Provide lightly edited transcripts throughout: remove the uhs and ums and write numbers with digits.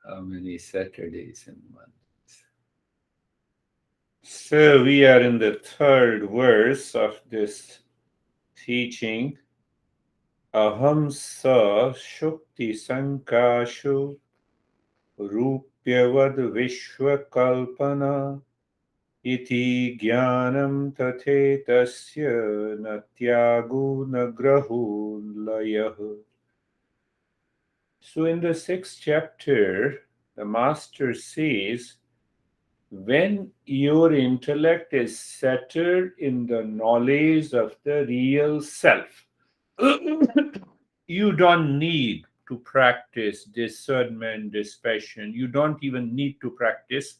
How many Saturdays in month? So we are in the third verse of this teaching. Aham sa shukti sankashu rupyavad vishwakalpana iti jnanam tathetasya natyagu nagrahu layah. So in the sixth chapter, the master says, when your intellect is settled in the knowledge of the real self, you don't need to practice discernment, dispassion. You don't even need to practice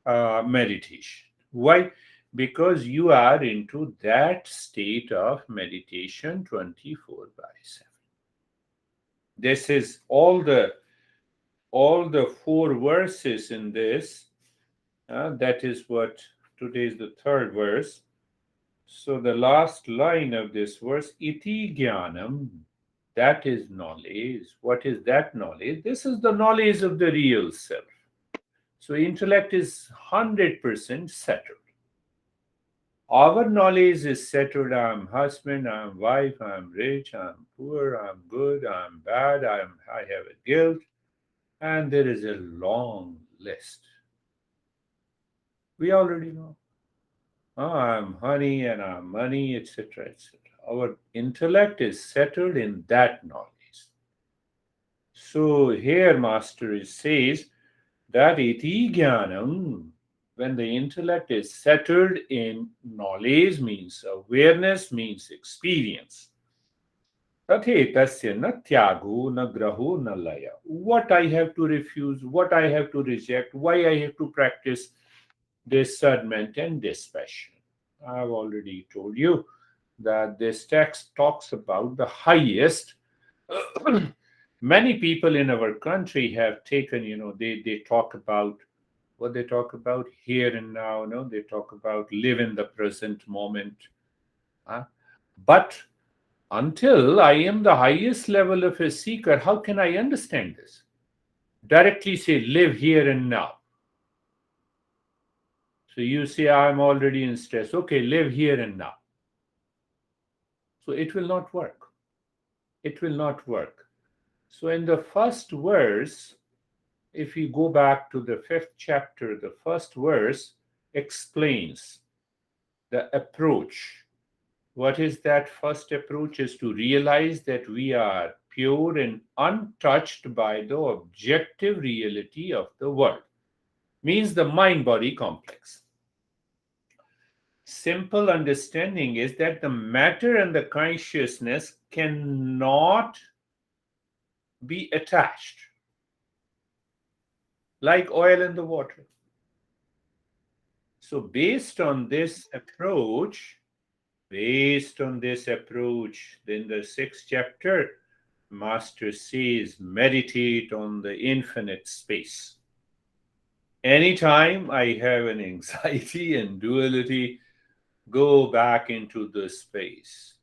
meditation. Why? Because you are into that state of meditation 24 by 7. This is all the four verses in this. That is what today is the third verse. So the last line of this verse, iti jnanam, that is knowledge. What is that knowledge? This is the knowledge of the real self. So intellect is 100% settled. Our knowledge is settled. I'm husband, I'm wife, I'm rich, I'm poor, I'm good, I'm bad, I have a guilt, and there is a long list. We already know. I'm honey and I'm money, etc., etc. Our intellect is settled in that knowledge. So here Master says that iti jnanam, when the intellect is settled in knowledge, means awareness, means experience. Tathe tasya na tyago na graho na laya. What I have to refuse, what I have to reject, why I have to practice discernment and dispassion. I've already told you that this text talks about the highest. Many people in our country have taken, they talk about what they talk about here and now, they talk about live in the present moment. Huh? But until I am the highest level of a seeker, how can I understand this? Directly say, live here and now. So you say, I'm already in stress. Okay, live here and now. So it will not work. It will not work. So in the first verse, if we go back to the fifth chapter, the first verse explains the approach. What is that first approach? Is to realize that we are pure and untouched by the objective reality of the world. Means the mind-body complex. Simple understanding is that the matter and the consciousness cannot be attached like oil and the water. So based on this approach, then the sixth chapter, Master says, meditate on the infinite space. Anytime I have an anxiety and duality, go back into the space.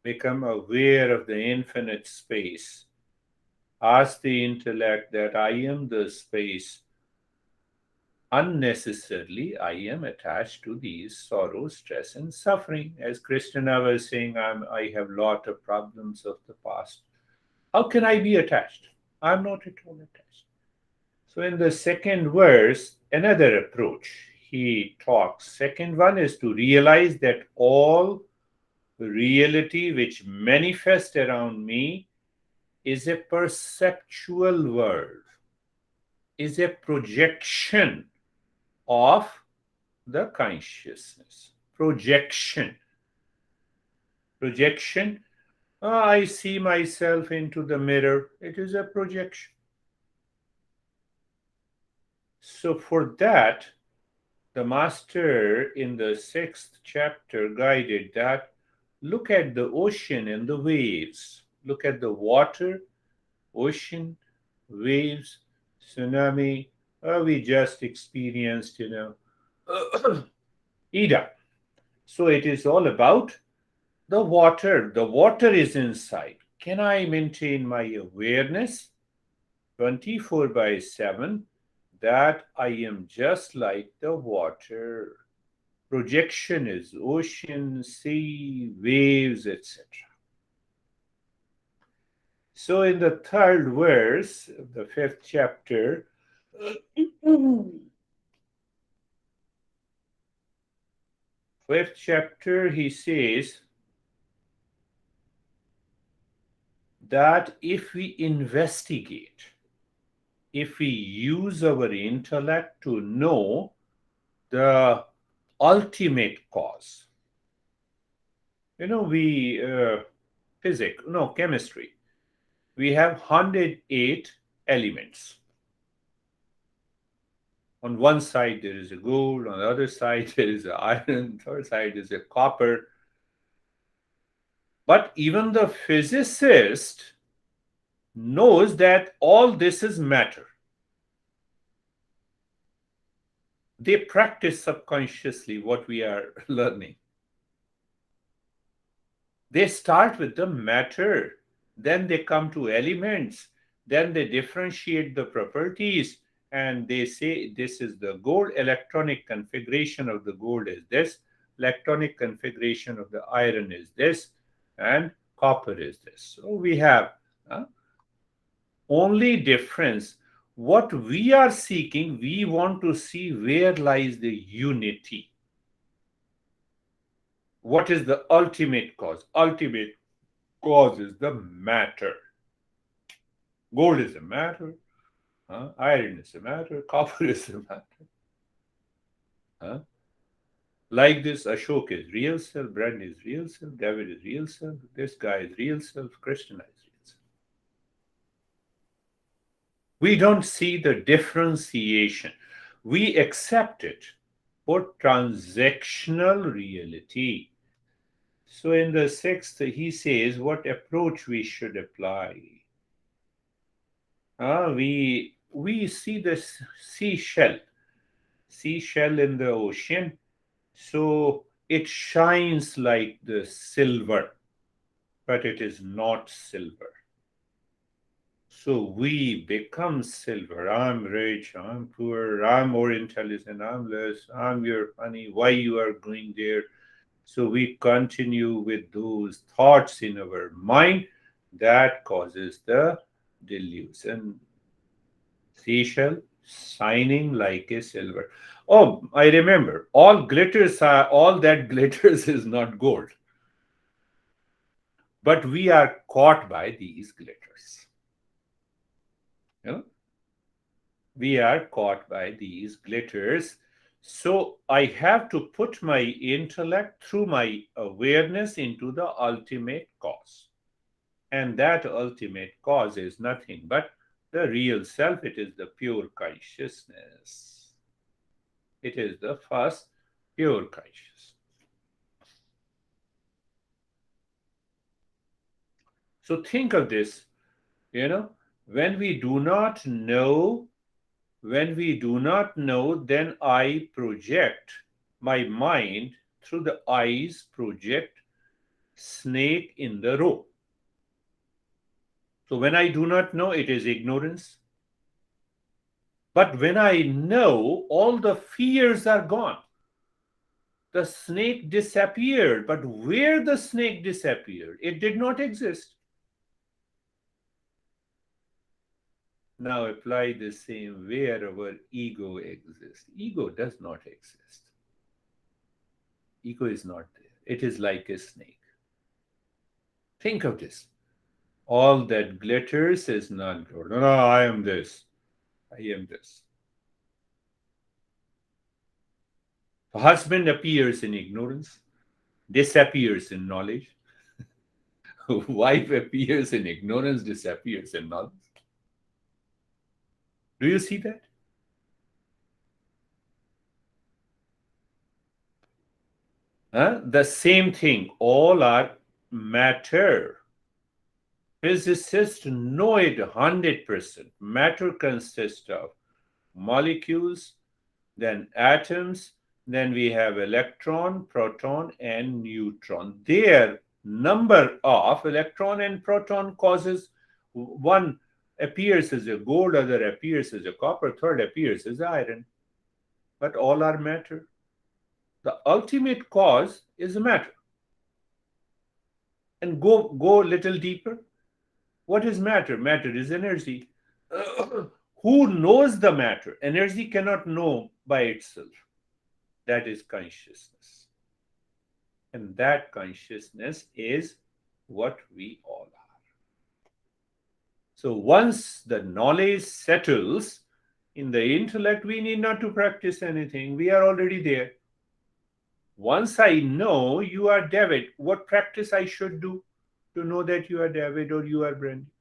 Become aware of the infinite space. Ask the intellect that I am the space. Unnecessarily, I am attached to these sorrow, stress, and suffering. As Krishna was saying, I have lot of problems of the past. How can I be attached? I'm not at all attached. So in the second verse, another approach he talks. Second one is to realize that all reality which manifests around me is a perceptual world, is a projection of the consciousness. Projection. I see myself into the mirror. It is a projection. So for that, the master in the sixth chapter guided that look at the ocean and the waves. Look at the water, ocean, waves, tsunami. We just experienced, Ida. So it is all about the water. The water is inside. Can I maintain my awareness? 24/7, that I am just like the water. Projection is ocean, sea, waves, etc. So, in the third verse of the fifth chapter, he says that if we investigate, if we use our intellect to know the ultimate cause, we physics, no, chemistry, we have 108 elements. On one side there is a gold, on the other side there is a iron, third side is a copper. But even the physicist knows that all this is matter. They practice subconsciously what we are learning. They start with the matter, then they come to elements, then they differentiate the properties, and they say this is the gold, electronic configuration of the gold is this, electronic configuration of the iron is this, and copper is this. So we have only difference. What we are seeking, we want to see where lies the unity. What is the ultimate cause? Ultimate cause is the matter. Gold is a matter, iron is a matter, copper is a matter. Like this, Ashok is real self, Brand is real self, David is real self, this guy is real self, Krishna is real self. We don't see the differentiation. We accept it for transactional reality. So in the sixth, he says what approach we should apply. We see the seashell in the ocean. So it shines like the silver, but it is not silver. So we become silver. I'm rich, I'm poor, I'm more intelligent, I'm less, I'm your honey, why you are going there? So we continue with those thoughts in our mind that causes the delusion. Seashell shining like a silver. Oh, I remember. All that glitters is not gold. But we are caught by these glitters. We are caught by these glitters. So I have to put my intellect through my awareness into the ultimate cause. And that ultimate cause is nothing but the real self. It is the pure consciousness. It is the first pure consciousness. So think of this, when we do not know, then I project my mind through the eyes, project snake in the row. So when I do not know, it is ignorance. But when I know, all the fears are gone. The snake disappeared. But where the snake disappeared, it did not exist. Now apply the same where our ego exists. Ego does not exist. Ego is not there. It is like a snake. Think of this. All that glitters is not gold. No, I am this. I am this. The husband appears in ignorance, disappears in knowledge. Wife appears in ignorance, disappears in knowledge. Do you see that? The same thing. All are matter. Physicists know it 100%. Matter consists of molecules, then atoms, then we have electron, proton, and neutron. Their number of electron and proton causes one appears as a gold, other appears as a copper, third appears as iron. But all are matter. The ultimate cause is matter. And go a little deeper. What is matter? Matter is energy. Who knows the matter? Energy cannot know by itself. That is consciousness. And that consciousness is what we all are. So once the knowledge settles in the intellect, we need not to practice anything. We are already there. Once I know you are David, what practice I should do to know that you are David or you are Brandy?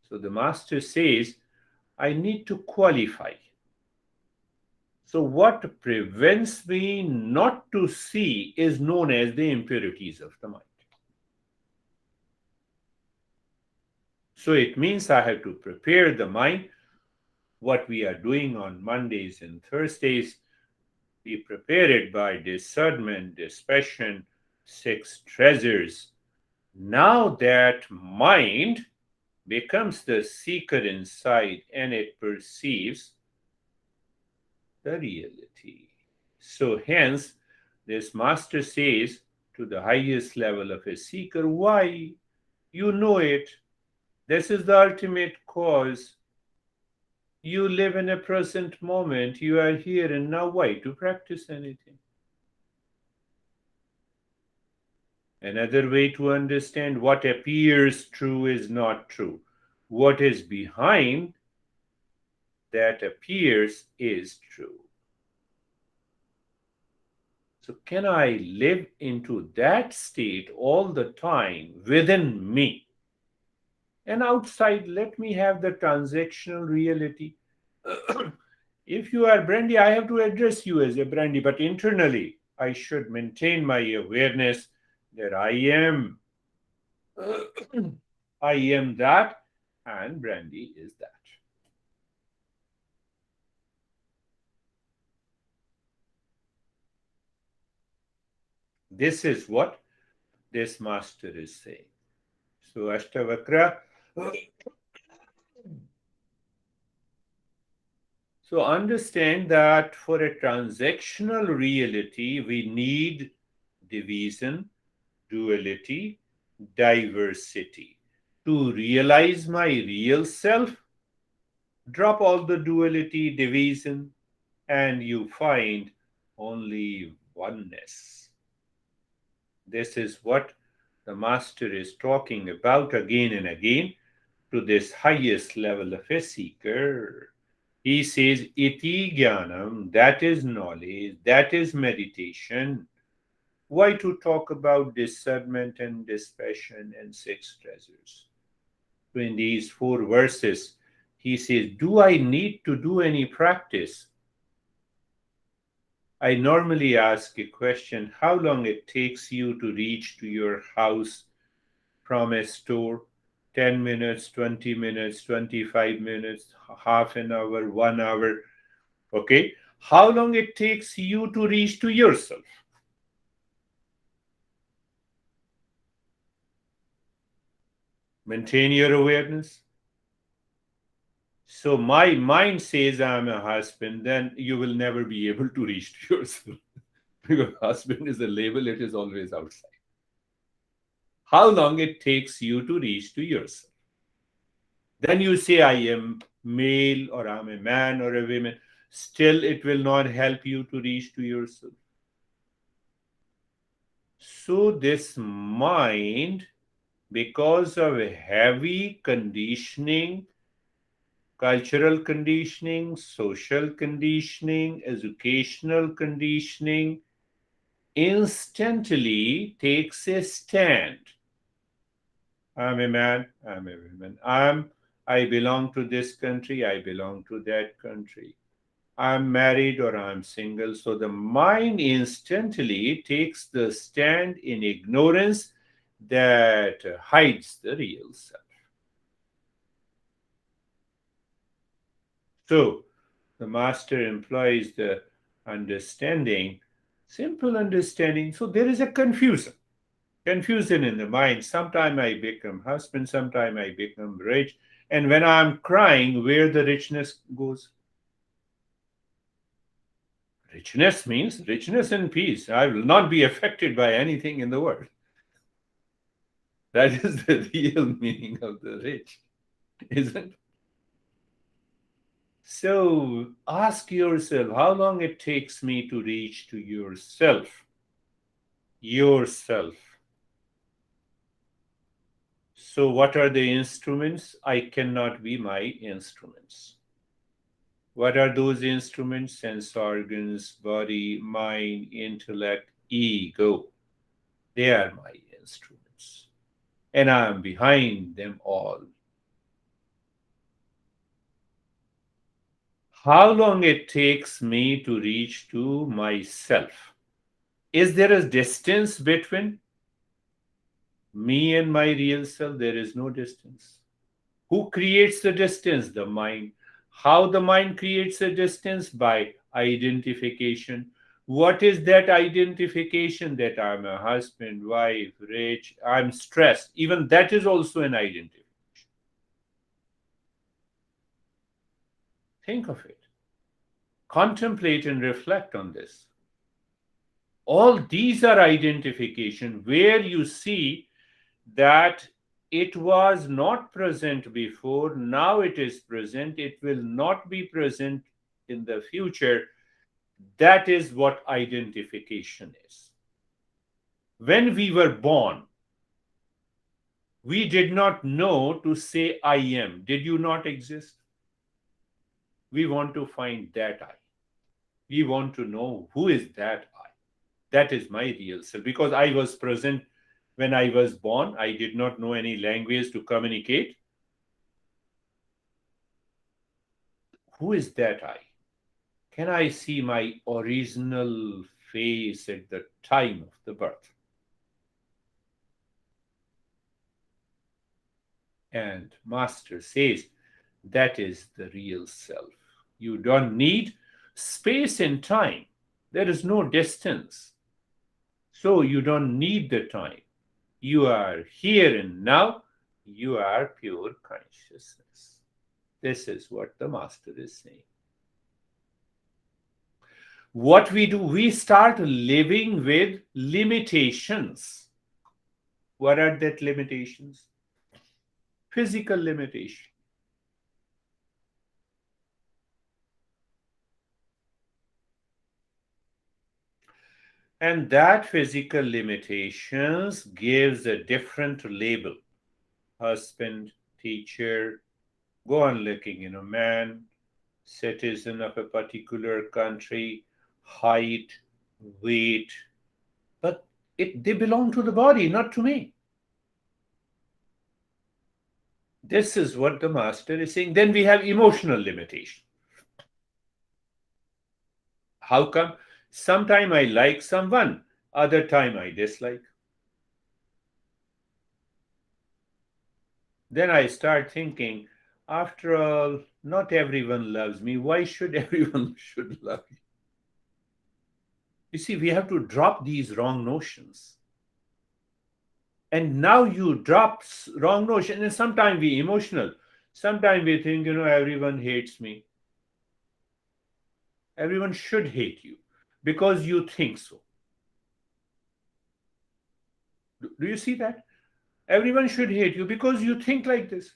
So the master says, I need to qualify. So what prevents me not to see is known as the impurities of the mind. So it means I have to prepare the mind. What we are doing on Mondays and Thursdays, we prepare it by discernment, dispassion, six treasures. Now that mind becomes the seeker inside and it perceives the reality. So hence, this master says to the highest level of a seeker, why? You know it. This is the ultimate cause. You live in a present moment. You are here and now. Why to practice anything? Another way to understand what appears true is not true. What is behind that appears is true. So can I live into that state all the time within me? And outside, let me have the transactional reality. If you are Brandy, I have to address you as a Brandy, but internally, I should maintain my awareness that I am. I am that, and Brandy is that. This is what this master is saying. So, Astavakra. So, understand that for a transactional reality, we need division, duality, diversity. To realize my real self, drop all the duality, division, and you find only oneness. This is what the master is talking about again and again to this highest level of a seeker. He says, iti jnanam, that is knowledge, that is meditation. Why to talk about discernment and dispassion and six treasures? So in these four verses, he says, do I need to do any practice? I normally ask a question, how long it takes you to reach to your house from a store? 10 minutes, 20 minutes, 25 minutes, half an hour, 1 hour. Okay? How long it takes you to reach to yourself? Maintain your awareness. So my mind says I'm a husband, then you will never be able to reach to yourself. Because husband is a label, it is always outside. How long it takes you to reach to yourself? Then you say I am male or I'm a man or a woman. Still, it will not help you to reach to yourself. So this mind, because of a heavy conditioning, cultural conditioning, social conditioning, educational conditioning, instantly takes a stand. I'm a man, I'm a woman. I belong to this country, I belong to that country. I'm married or I'm single. So the mind instantly takes the stand in ignorance that hides the real self. So the master employs the understanding, simple understanding. So there is a confusion. Confusion in the mind. Sometime I become husband, sometime I become rich. And when I'm crying, where the richness goes? Richness means richness and peace. I will not be affected by anything in the world. That is the real meaning of the rich, isn't it? So ask yourself how long it takes me to reach to yourself. Yourself. So, what are the instruments? I cannot be my instruments. What are those instruments? Sense organs, body, mind, intellect, ego. They are my instruments. And I am behind them all. How long it takes me to reach to myself? Is there a distance between me and my real self? There is no distance. Who creates the distance? The mind. How the mind creates a distance? By identification. What is that identification? That I'm a husband, wife, rich, I'm stressed. Even that is also an identification. Think of it. Contemplate and reflect on this. All these are identification where you see that it was not present before, now it is present, it will not be present in the future. That is what identification is. When we were born, we did not know to say I am. Did you not exist? We want to find that I. We want to know who is that I. That is my real self. Because I was present when I was born, I did not know any language to communicate. Who is that I? Can I see my original face at the time of the birth? And Master says that is the real self. You don't need space and time. There is no distance. So you don't need the time. You are here and now. You are pure consciousness. This is what the Master is saying. What we do, we start living with limitations. What are that limitations? Physical limitation. And that physical limitations gives a different label. Husband, teacher, go on looking, man, citizen of a particular country, height, weight. But they belong to the body, not to me. This is what the Master is saying. Then we have emotional limitation. How come? Sometime I like someone, other time I dislike. Then I start thinking, after all, not everyone loves me. Why should everyone should love you? You see, we have to drop these wrong notions. And now you drop wrong notion, and sometimes we emotional. Sometimes we think, everyone hates me. Everyone should hate you because you think so. Do you see that? Everyone should hate you because you think like this.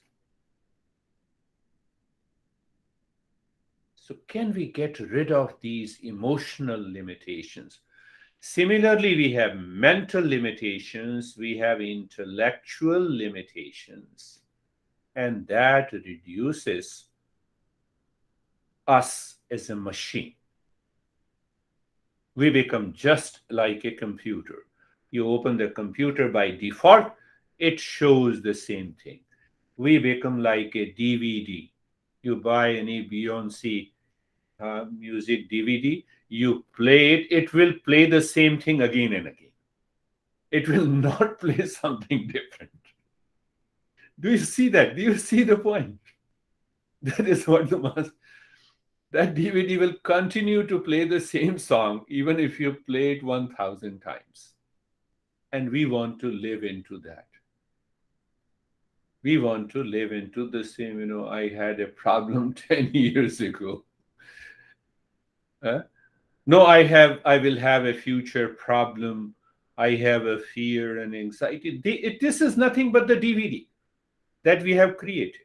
So can we get rid of these emotional limitations? Similarly, we have mental limitations, we have intellectual limitations, and that reduces us as a machine. We become just like a computer. You open the computer by default, it shows the same thing. We become like a DVD. You buy any Beyonce music DVD, you play it, it will play the same thing again and again. It will not play something different. Do you see that? Do you see the point? That is what the master. That DVD will continue to play the same song even if you play it 1,000 times. And we want to live into that. We want to live into the same, I had a problem 10 years ago. Huh? No, I will have a future problem. I have a fear and anxiety. This is nothing but the DVD that we have created.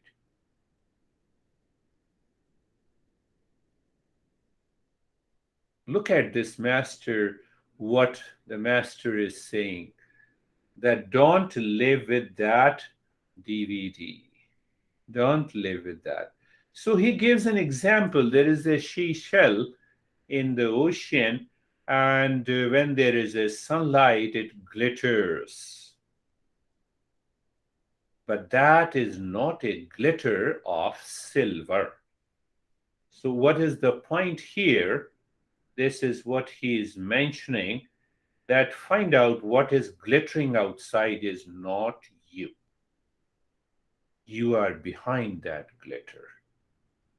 Look at this master, what the master is saying, that don't live with that DVD. Don't live with that. So he gives an example. There is a seashell in the ocean, and when there is a sunlight, it glitters. But that is not a glitter of silver. So, what is the point here? This is what he is mentioning, that find out what is glittering outside is not you. You are behind that glitter.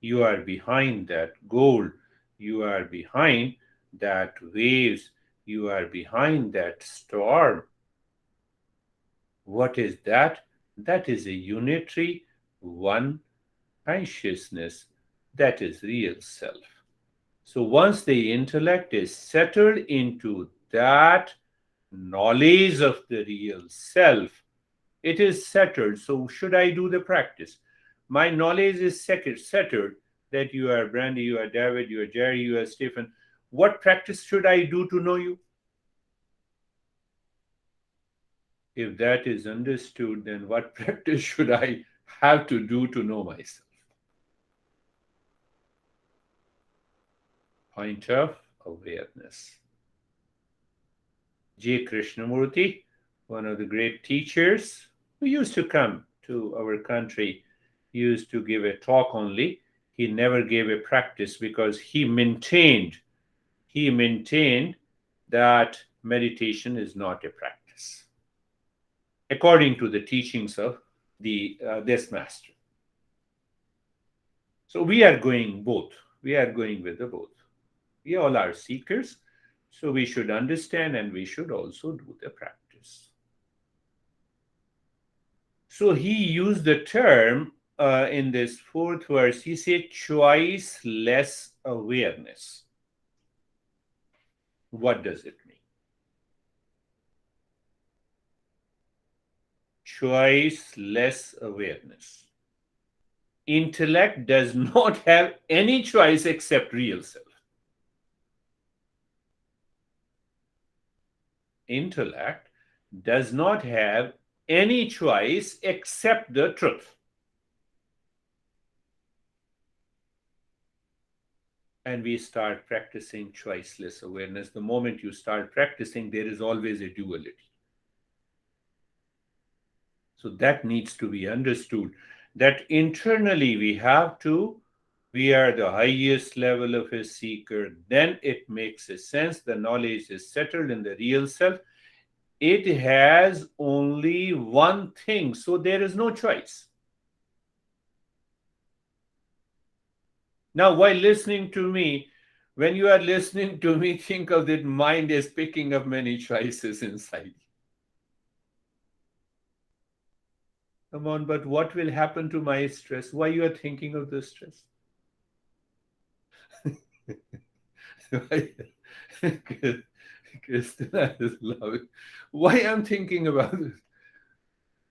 You are behind that gold. You are behind that waves. You are behind that storm. What is that? That is a unitary one consciousness. That is real self. So once the intellect is settled into that knowledge of the real self, it is settled. So should I do the practice? My knowledge is settled that you are Brandy, you are David, you are Jerry, you are Stephen. What practice should I do to know you? If that is understood, then what practice should I have to do to know myself? Point of awareness. J. Krishnamurti, one of the great teachers who used to come to our country, used to give a talk only. He never gave a practice because he maintained that meditation is not a practice, according to the teachings of this master. So we are going both. We are going with the both. We all are seekers, so we should understand and we should also do the practice. So he used the term in this fourth verse. He said choiceless awareness. What does it mean? Choiceless awareness. Intellect does not have any choice except real self. Intellect does not have any choice except the truth. And we start practicing choiceless awareness. The moment you start practicing, there is always a duality. So that needs to be understood, that internally we are the highest level of a seeker. Then it makes a sense. The knowledge is settled in the real self. It has only one thing. So there is no choice. Now, while listening to me, when you are listening to me, think of that mind is picking up many choices inside. Come on, but what will happen to my stress? Why you are thinking of the stress? Christina is loving. Why I'm thinking about this?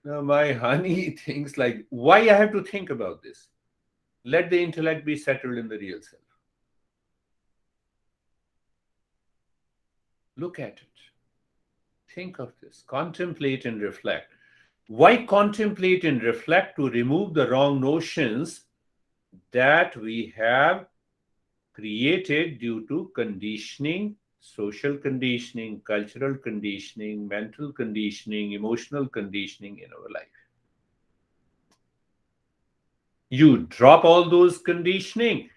Now my honey thinks like, why I have to think about this? Let the intellect be settled in the real self. Look at it. Think of this. Contemplate and reflect. Why contemplate and reflect? To remove the wrong notions that we have created due to conditioning, social conditioning, cultural conditioning, mental conditioning, emotional conditioning in our life. You drop all those conditioning,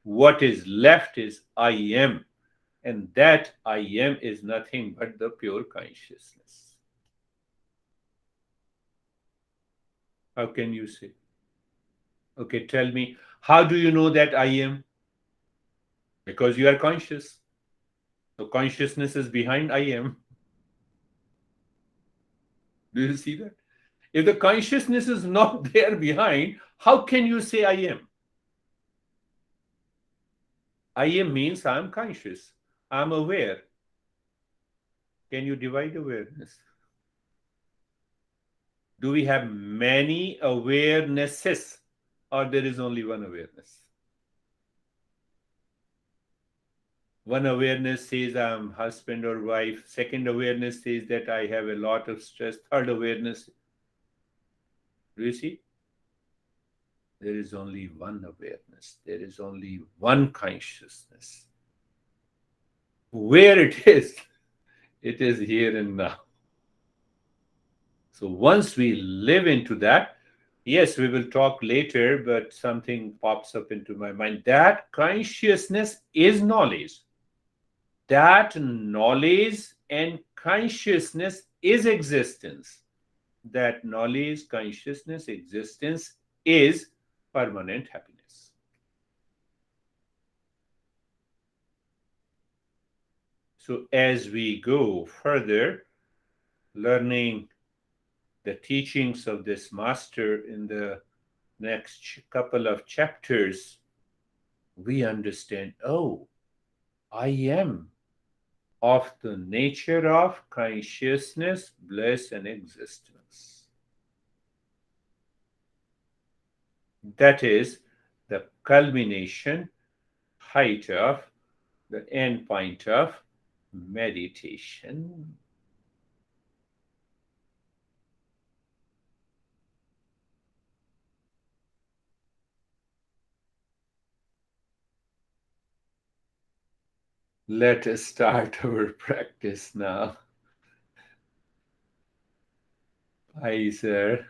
what is left is I am. And that I am is nothing but the pure consciousness. How can you say? Okay, tell me, how do you know that I am? Because you are conscious. So consciousness is behind I am. Do you see that? If the consciousness is not there behind, how can you say I am? I am means I'm conscious, I'm aware. Can you divide awareness? Do we have many awarenesses, or there is only one awareness? One awareness says I'm husband or wife. Second awareness says that I have a lot of stress. Third awareness, do you see? There is only one awareness. There is only one consciousness. Where it is here and now. So once we live into that, yes, we will talk later, but something pops up into my mind. That consciousness is knowledge. That knowledge and consciousness is existence. That knowledge, consciousness, existence is permanent happiness. So as we go further, learning the teachings of this master in the next couple of chapters, we understand, oh, I am of the nature of consciousness, bliss, and existence. That is the culmination, height of, the end point of meditation. Let us start our practice now. Hi, sir.